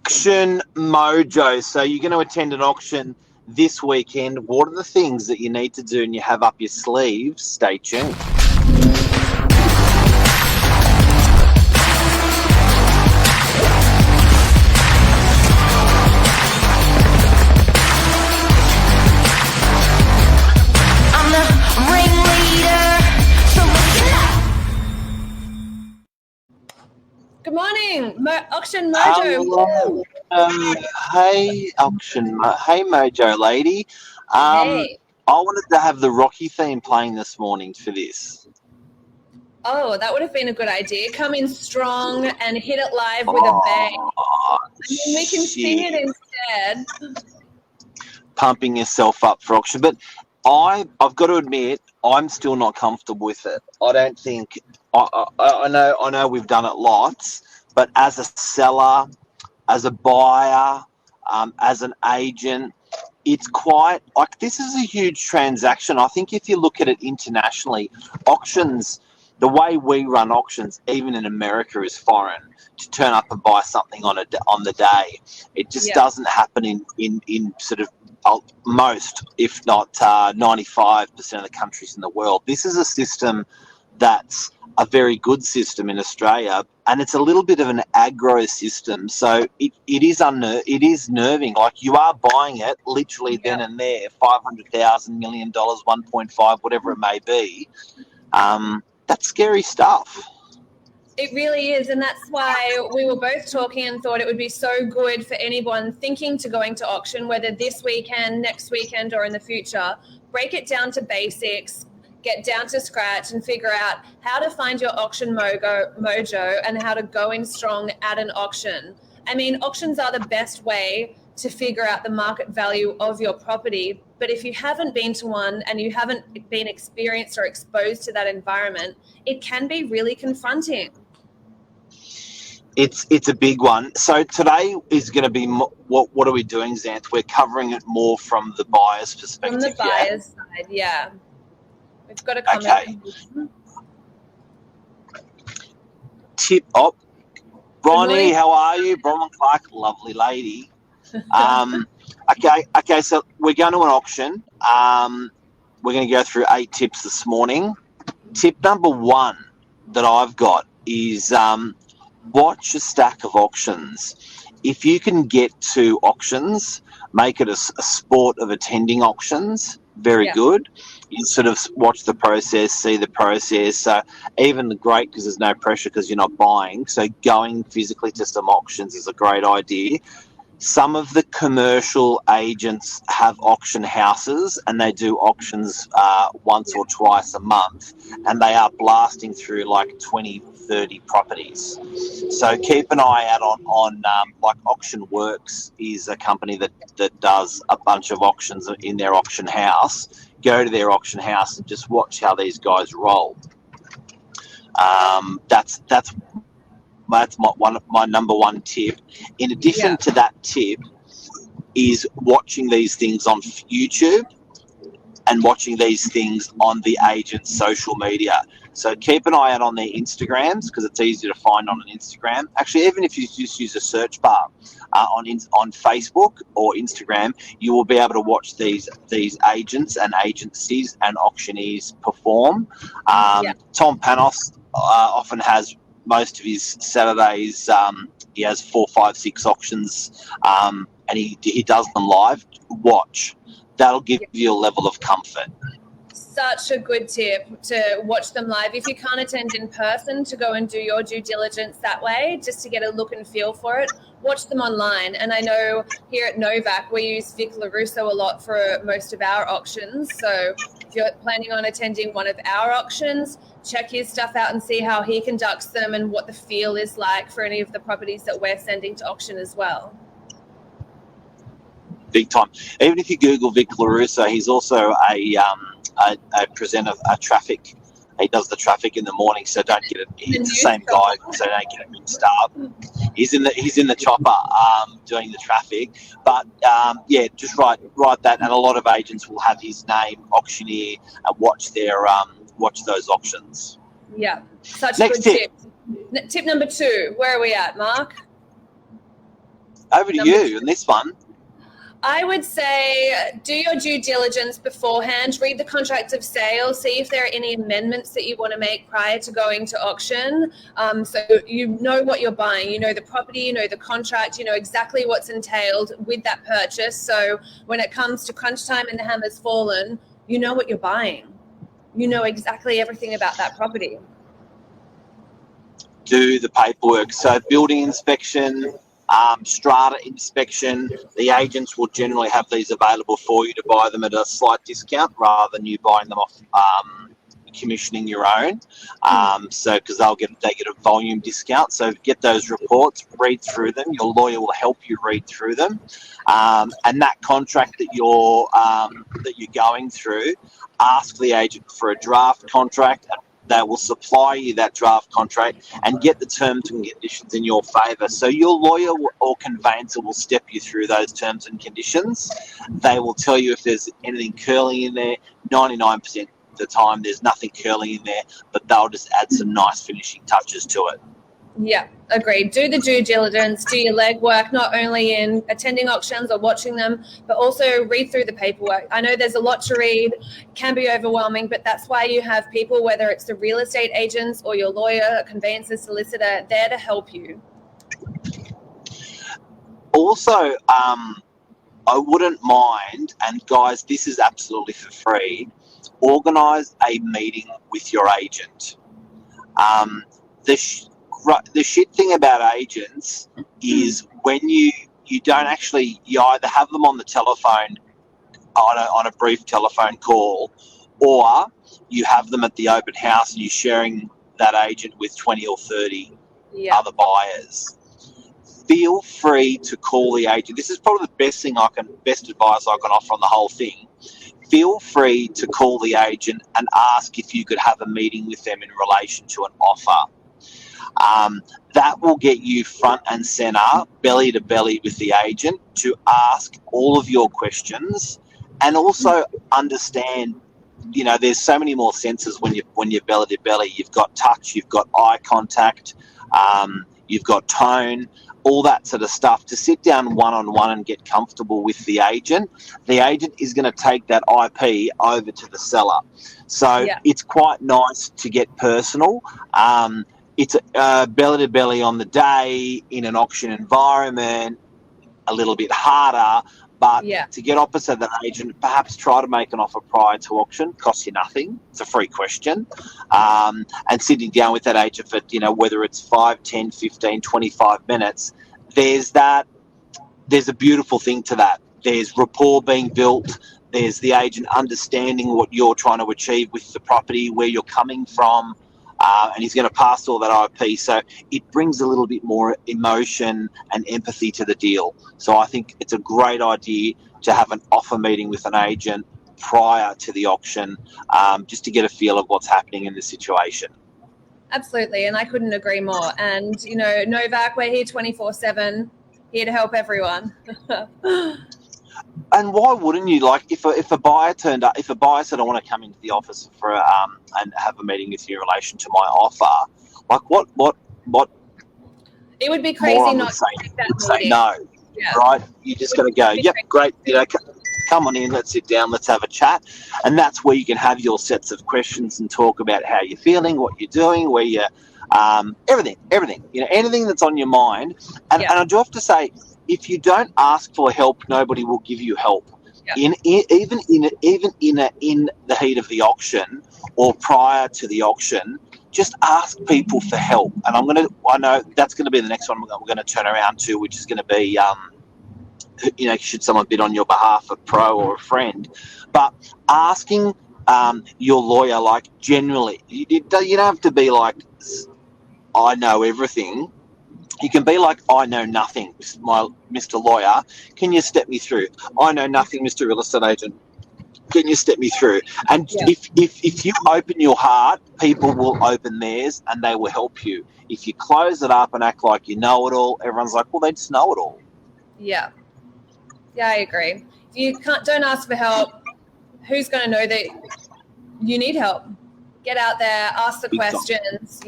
Auction Mojo. So you're going to attend an auction this weekend. What are the things that you need to do and you have up your sleeves? Stay tuned. I'm the ringleader, so listen up. Good morning, Auction Mojo. Hello. Hey, Hey, Mojo lady. Hey. I wanted to have the Rocky theme playing this morning for this. Oh, that would have been a good idea. Come in strong and hit it live with a bang. We can sing it instead. Pumping yourself up for auction. But I've got to admit, I'm still not comfortable with it. I don't think I know we've done it lots, but as a seller, as a buyer, as an agent, it's quite like this is a huge transaction. I think if you look at it internationally, auctions, the way we run auctions, even in America, is foreign. To turn up and buy something on the day, it just doesn't happen in sort of most, if not 95% of the countries in the world. This is a system that's a very good system in Australia, and it's a little bit of an aggro system. So it is nerving. Like you are buying it literally then and there, $500,000, $1 million, 1.5, whatever it may be. That's scary stuff. It really is, and that's why we were both talking and thought it would be so good for anyone thinking to going to auction, whether this weekend, next weekend, or in the future. Break it down to basics, get down to scratch, and figure out how to find your auction mojo and how to go in strong at an auction. I mean, auctions are the best way to figure out the market value of your property. But if you haven't been to one and you haven't been experienced or exposed to that environment, it can be really confronting. It's a big one. So today is going to be what are we doing, Xanth? We're covering it more from the buyer's perspective. From the buyer's side, yeah. We've got a comment. Okay. Tip up. Bronnie, how are you? Bronwyn Clark, lovely lady. Okay, so we're going to an auction. We're going to go through 8 tips this morning. Tip number 1 that I've got is watch a stack of auctions. If you can get to auctions, make it a sport of attending auctions. Very good. You sort of watch the process, see the process. So even great because there's no pressure because you're not buying. So going physically to some auctions is a great idea. Some of the commercial agents have auction houses and they do auctions once or twice a month, and they are blasting through like 20, 30 properties. So keep an eye out on like Auction Works is a company that does a bunch of auctions in their auction house. Go to their auction house and just watch how these guys roll. That's my number 1 tip. In addition to that tip is watching these things on YouTube and watching these things on the agent's social media. So keep an eye out on their Instagrams because it's easy to find on an Instagram. Actually, even if you just use a search bar on Facebook or Instagram, you will be able to watch these agents and agencies and auctioneers perform. Tom Panos often has most of his Saturdays. He has 4, 5, 6 auctions, and he does them live. Watch. That'll give you a level of comfort. Such a good tip to watch them live. If you can't attend in person, to go and do your due diligence that way, just to get a look and feel for it. Watch them online. And I know here at Novak, we use Vic LaRusso a lot for most of our auctions. So if you're planning on attending one of our auctions, check his stuff out and see how he conducts them and what the feel is like for any of the properties that we're sending to auction as well. Big time. Even if you Google Vic LaRusso, he's also a presenter, a traffic. He does the traffic in the morning, so don't get it. He's the same guy, so don't get it mixed up. He's in the chopper doing the traffic. But just write that, and a lot of agents will have his name, auctioneer, and watch those auctions. Yeah, such Next a good tip. Tip number 2. Where are we at, Mark? Over to you in this one. I would say do your due diligence beforehand, read the contract of sale, see if there are any amendments that you want to make prior to going to auction. So you know what you're buying, you know the property, you know the contract, you know exactly what's entailed with that purchase. So when it comes to crunch time and the hammer's fallen, you know what you're buying. You know exactly everything about that property. Do the paperwork. So building inspection, strata inspection, the agents will generally have these available for you to buy them at a slight discount rather than you buying them off commissioning your own. So because they get a volume discount. So get those reports, read through them. Your lawyer will help you read through them. And that contract that you're going through, ask the agent for a draft contract. They will supply you that draft contract and get the terms and conditions in your favour. So your lawyer or conveyancer will step you through those terms and conditions. They will tell you if there's anything curling in there. 99% of the time there's nothing curling in there, but they'll just add some nice finishing touches to it. Yeah, agreed. Do the due diligence, do your legwork, not only in attending auctions or watching them, but also read through the paperwork. I know there's a lot to read, can be overwhelming, but that's why you have people, whether it's the real estate agents or your lawyer, conveyancer, solicitor, there to help you. Also, I wouldn't mind, and guys, this is absolutely for free, organise a meeting with your agent. The shit thing about agents is when you don't actually, you either have them on the telephone on a brief telephone call, or you have them at the open house and you're sharing that agent with 20 or 30 other buyers. Feel free to call the agent. This is probably the best advice I can offer on the whole thing. Feel free to call the agent and ask if you could have a meeting with them in relation to an offer. That will get you front and centre, belly to belly with the agent to ask all of your questions and also understand, you know, there's so many more senses when you're belly to belly. You've got touch, you've got eye contact, you've got tone, all that sort of stuff. To sit down one-on-one and get comfortable with the agent is going to take that IP over to the seller. So it's quite nice to get personal. It's belly to belly on the day in an auction environment, a little bit harder, but to get opposite that agent, perhaps try to make an offer prior to auction, costs you nothing. It's a free question. And sitting down with that agent for, you know, whether it's 5, 10, 15, 25 minutes, there's a beautiful thing to that. There's rapport being built. There's the agent understanding what you're trying to achieve with the property, where you're coming from. And he's going to pass all that IP. So it brings a little bit more emotion and empathy to the deal. So I think it's a great idea to have an offer meeting with an agent prior to the auction, just to get a feel of what's happening in the situation. Absolutely, and I couldn't agree more. And, you know, Novak, we're here 24/7, here to help everyone. And why wouldn't you? Like, if a buyer said, I want to come into the office for and have a meeting with you in relation to my offer, like what? It would be crazy not to take that meeting. Say no, right? You're just going to go, yep, great. You know, come on in, let's sit down, let's have a chat, and that's where you can have your sets of questions and talk about how you're feeling, what you're doing, where you're, everything. You know, anything that's on your mind. And I do have to say, if you don't ask for help, nobody will give you help. Even in the heat of the auction or prior to the auction, just ask people for help. And I know that's going to be the next one we're going to turn around to, which is going to be, you know, should someone bid on your behalf, a pro or a friend. But asking your lawyer, like, generally, you don't have to be like, I know everything. You can be like, I know nothing, Mr. Lawyer. Can you step me through? I know nothing, Mr. Real Estate Agent. Can you step me through? And if you open your heart, people will open theirs and they will help you. If you close it up and act like you know it all, everyone's like, well, they just know it all. Yeah, I agree. If you don't ask for help, who's going to know that you need help? Get out there, ask the questions.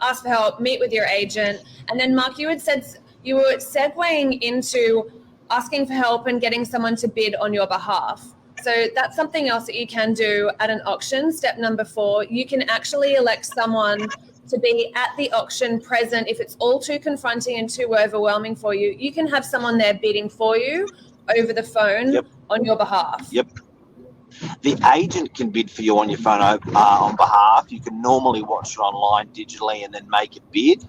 Ask for help, meet with your agent. And then, Mark, you had said you were segueing into asking for help and getting someone to bid on your behalf. So that's something else that you can do at an auction. Step number 4, you can actually elect someone to be at the auction present. If it's all too confronting and too overwhelming for you, you can have someone there bidding for you over the phone on your behalf. Yep. The agent can bid for you on your phone on behalf. You can normally watch it online digitally and then make a bid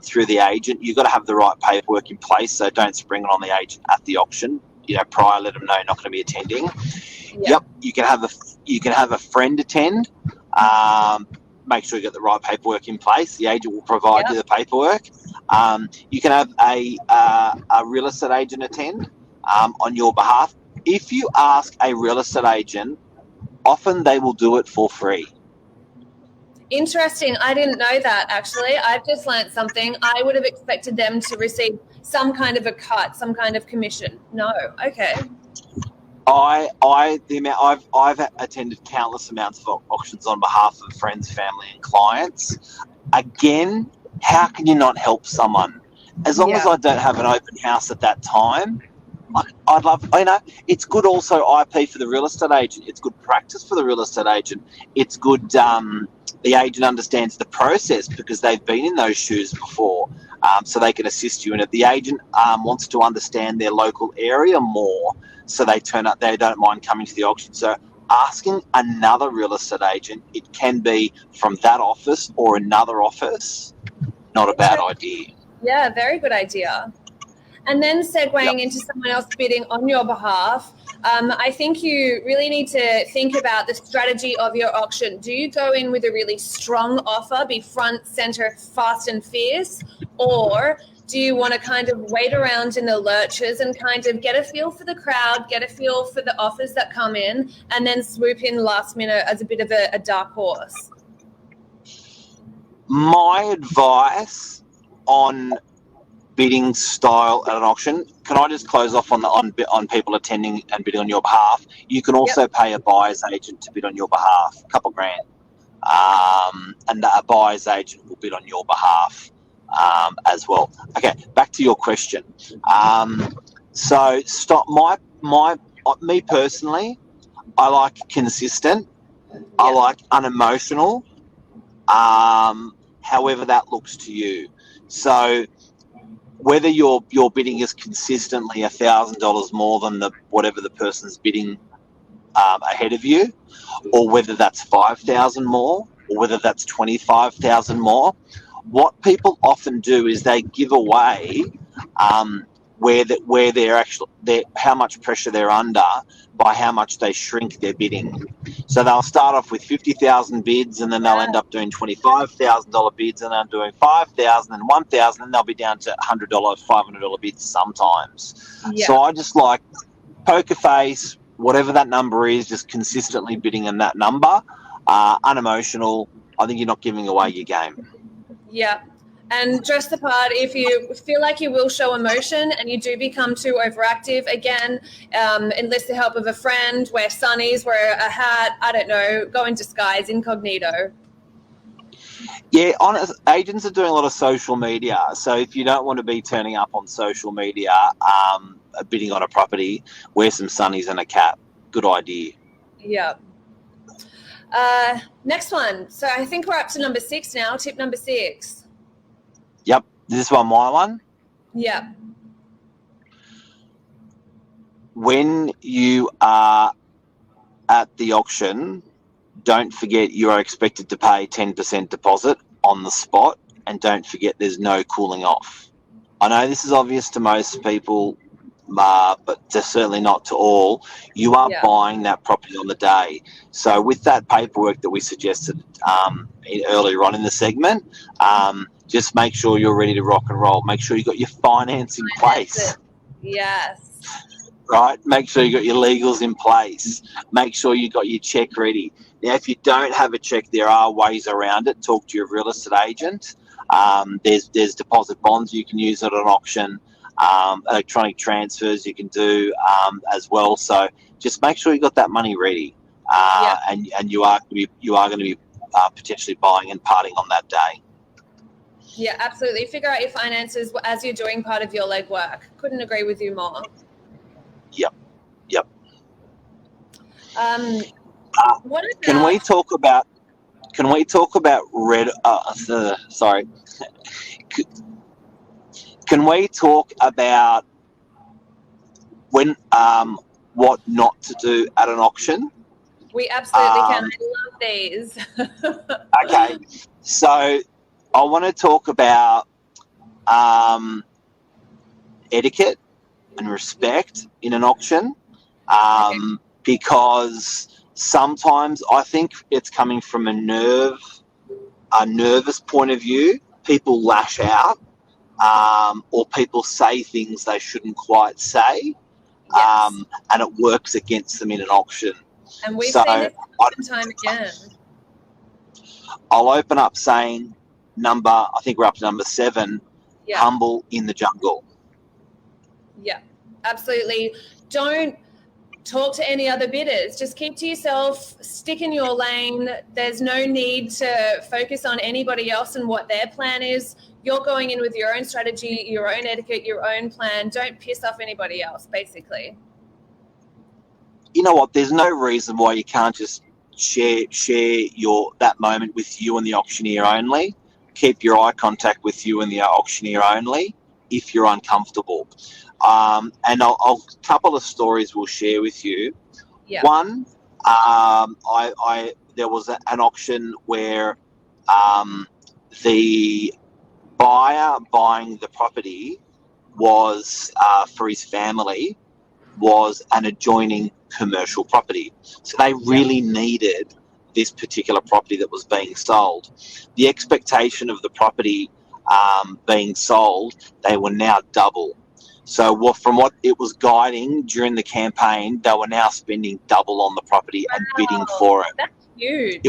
through the agent. You've got to have the right paperwork in place, so don't spring it on the agent at the auction. Prior, let them know you're not going to be attending. Yep. You can have a friend attend. Make sure you get the right paperwork in place. The agent will provide you the paperwork. You can have a real estate agent attend on your behalf. If you ask a real estate agent, often they will do it for free. Interesting. I didn't know that, actually. I've just learned something. I would have expected them to receive some kind of a cut, some kind of commission. No. Okay. I've attended countless amounts of auctions on behalf of friends, family, and clients. Again, how can you not help someone? As long as I don't have an open house at that time, I'd love, it's good also IP for the real estate agent. It's good practice for the real estate agent. It's good, the agent understands the process because they've been in those shoes before, so they can assist you in it. The agent wants to understand their local area more, so they turn up, they don't mind coming to the auction. So asking another real estate agent, it can be from that office or another office, not a bad idea. Yeah, very good idea. And then segueing into someone else bidding on your behalf, I think you really need to think about the strategy of your auction. Do you go in with a really strong offer, be front, center, fast and fierce, or do you want to kind of wait around in the lurches and kind of get a feel for the crowd, get a feel for the offers that come in, and then swoop in last minute as a bit of a dark horse? My advice on bidding style at an auction, can I just close off on people attending and bidding on your behalf? You can also pay a buyer's agent to bid on your behalf, a couple grand, and a buyer's agent will bid on your behalf as well. Okay, back to your question. So stop. Me personally, I like consistent. I like unemotional. However that looks to you. So whether your bidding is consistently $1,000 more than whatever the person's bidding ahead of you, or whether that's $5,000 more, or whether that's $25,000 more, what people often do is they give away where they're how much pressure they're under by how much they shrink their bidding. So they'll start off with 50,000 bids, and then they'll end up doing $25,000 bids, and then doing 5,000 and 1,000, and they'll be down to $100, $500 bids sometimes. Yeah. So I just like poker face, whatever that number is, just consistently bidding in that number, unemotional. I think you're not giving away your game. Yeah. And dress the part. If you feel like you will show emotion and you do become too overactive, again, enlist the help of a friend, wear sunnies, wear a hat, I don't know, go in disguise, incognito. Yeah, agents are doing a lot of social media. So if you don't want to be turning up on social media, bidding on a property, wear some sunnies and a cap. Good idea. Yeah. Next one. So I think we're up to number 6 now, tip number 6. Yep. Is this one my one? Yeah. When you are at the auction, don't forget you are expected to pay 10% deposit on the spot, and don't forget there's no cooling off. I know this is obvious to most people, but certainly not to all. You are buying that property on the day. So with that paperwork that we suggested earlier on in the segment, just make sure you're ready to rock and roll. Make sure you got your finance in place. Yes. Right? Make sure you got your legals in place. Make sure you got your check ready. Now, if you don't have a check, there are ways around it. Talk to your real estate agent. There's deposit bonds you can use at an auction. Electronic transfers you can do as well. So just make sure you got that money ready, and you are going to be potentially buying and partying on that day. Yeah, absolutely. Figure out your finances as you're doing part of your legwork. Couldn't agree with you more. Yep. Yep. What Can we about? talk about? Can we talk about red? Sorry. Can we talk about when what not to do at an auction? We absolutely can. I love these. Okay, so I want to talk about etiquette and respect in an auction, because sometimes I think it's coming from a nervous point of view. People lash out, or people say things they shouldn't quite say, Yes. and it works against them in an auction. And we've So seen this time and time again. I'll open up saying I think we're up to number 7, Yeah. humble in the jungle. Yeah, absolutely. Don't talk to any other bidders. Just keep to yourself, stick in your lane. There's no need to focus on anybody else and what their plan is. You're going in with your own strategy, your own etiquette, your own plan. Don't piss off anybody else, basically. You know what? There's no reason why you can't just share that moment with you and the auctioneer only. Keep your eye contact with you and the auctioneer only if you're uncomfortable. And I'll couple of stories we'll share with you. Yeah. One, there was an auction where the buyer buying the property was for his family was an adjoining commercial property. So they really needed this particular property that was being sold. The expectation of the property being sold, they were now double. So from what it was guiding during the campaign, they were now spending double on the property and bidding for it. That's huge.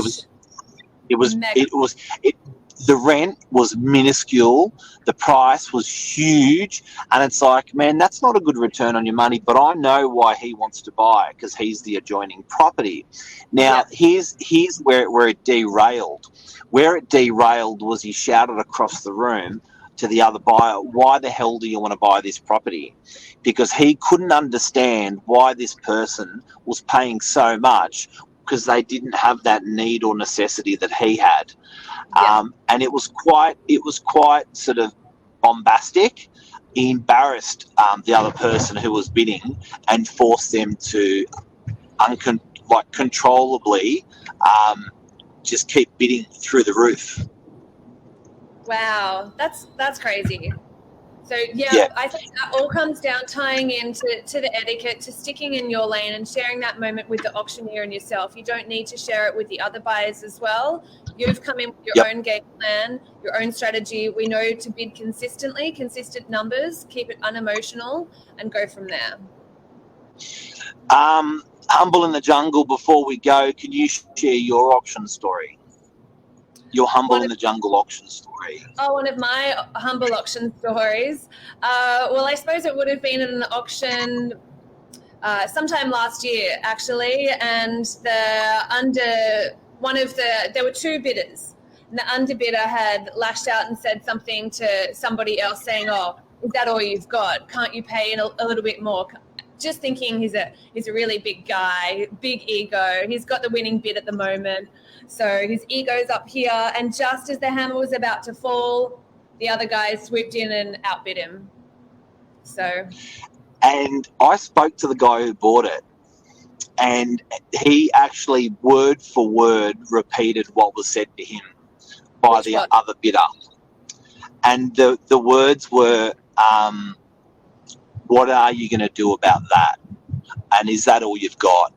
The rent was minuscule, the price was huge, and it's like, man, that's not a good return on your money, but I know why he wants to buy it, because he's the adjoining property. Now, here's where it derailed. Where it derailed was he shouted across the room to the other buyer, why the hell do you want to buy this property? Because he couldn't understand why this person was paying so much, because they didn't have that need or necessity that he had. And it was quite sort of bombastic. He embarrassed the other person who was bidding and forced them to controllably just keep bidding through the roof. Wow, that's crazy. So yeah, I think that all comes down tying into the etiquette, to sticking in your lane and sharing that moment with the auctioneer and yourself. You don't need to share it with the other buyers as well. You've come in with your own game plan, your own strategy. We know to bid consistently, consistent numbers, keep it unemotional, and go from there. Humble in the jungle, before we go, can you share your auction story? Your humble in the jungle auction story. Oh, one of my humble auction stories. Well, I suppose it would have been an auction sometime last year, actually, and there were 2 bidders, and the underbidder had lashed out and said something to somebody else, saying, "Oh, is that all you've got? Can't you pay in a little bit more?" Just thinking he's a really big guy, big ego. He's got the winning bid at the moment. So his ego's up here, and just as the hammer was about to fall, the other guy swooped in and outbid him. And I spoke to the guy who bought it, and he actually word for word repeated what was said to him by the other bidder. And the words were, what are you going to do about that? And is that all you've got?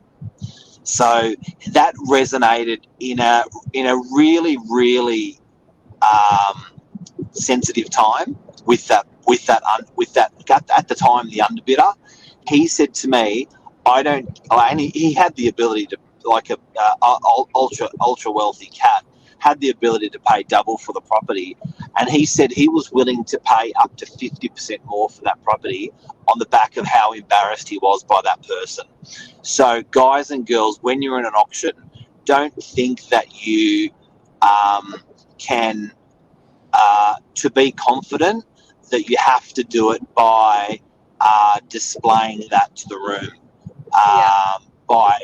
So that resonated in a really, really sensitive time with that at the time, the underbidder. He said to me, and he had the ability to, like a ultra wealthy cat, had the ability to pay double for the property, and he said he was willing to pay up to 50% more for that property on the back of how embarrassed he was by that person. So guys and girls, when you're in an auction, don't think that you can to be confident that you have to do it by displaying that to the room, by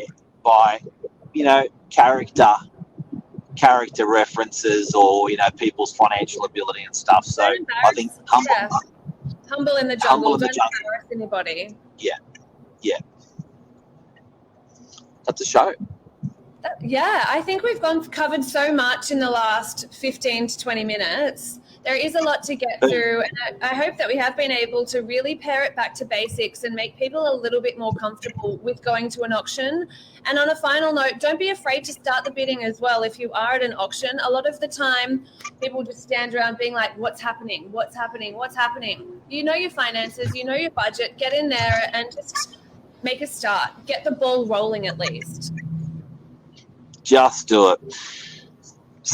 character references, or people's financial ability and stuff. So I think humble in the jungle. Don't embarrass anybody. Yeah. That's a show. I think we've covered so much in the last 15 to 20 minutes. There is a lot to get through, and I hope that we have been able to really pare it back to basics and make people a little bit more comfortable with going to an auction. And on a final note, don't be afraid to start the bidding as well. If you are at an auction, a lot of the time people just stand around being like, what's happening? What's happening? What's happening? You know your finances, you know your budget, get in there and just make a start. Get the ball rolling at least. Just do it.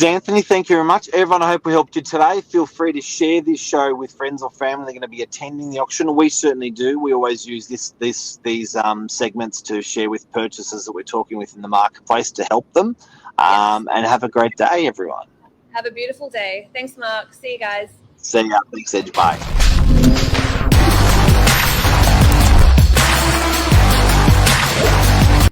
Anthony, thank you very much. Everyone, I hope we helped you today. Feel free to share this show with friends or family that are going to be attending the auction. We certainly do. We always use these segments to share with purchasers that we're talking with in the marketplace to help them. And have a great day, everyone. Have a beautiful day. Thanks, Mark. See you guys. See ya. Thanks, Edge. Bye.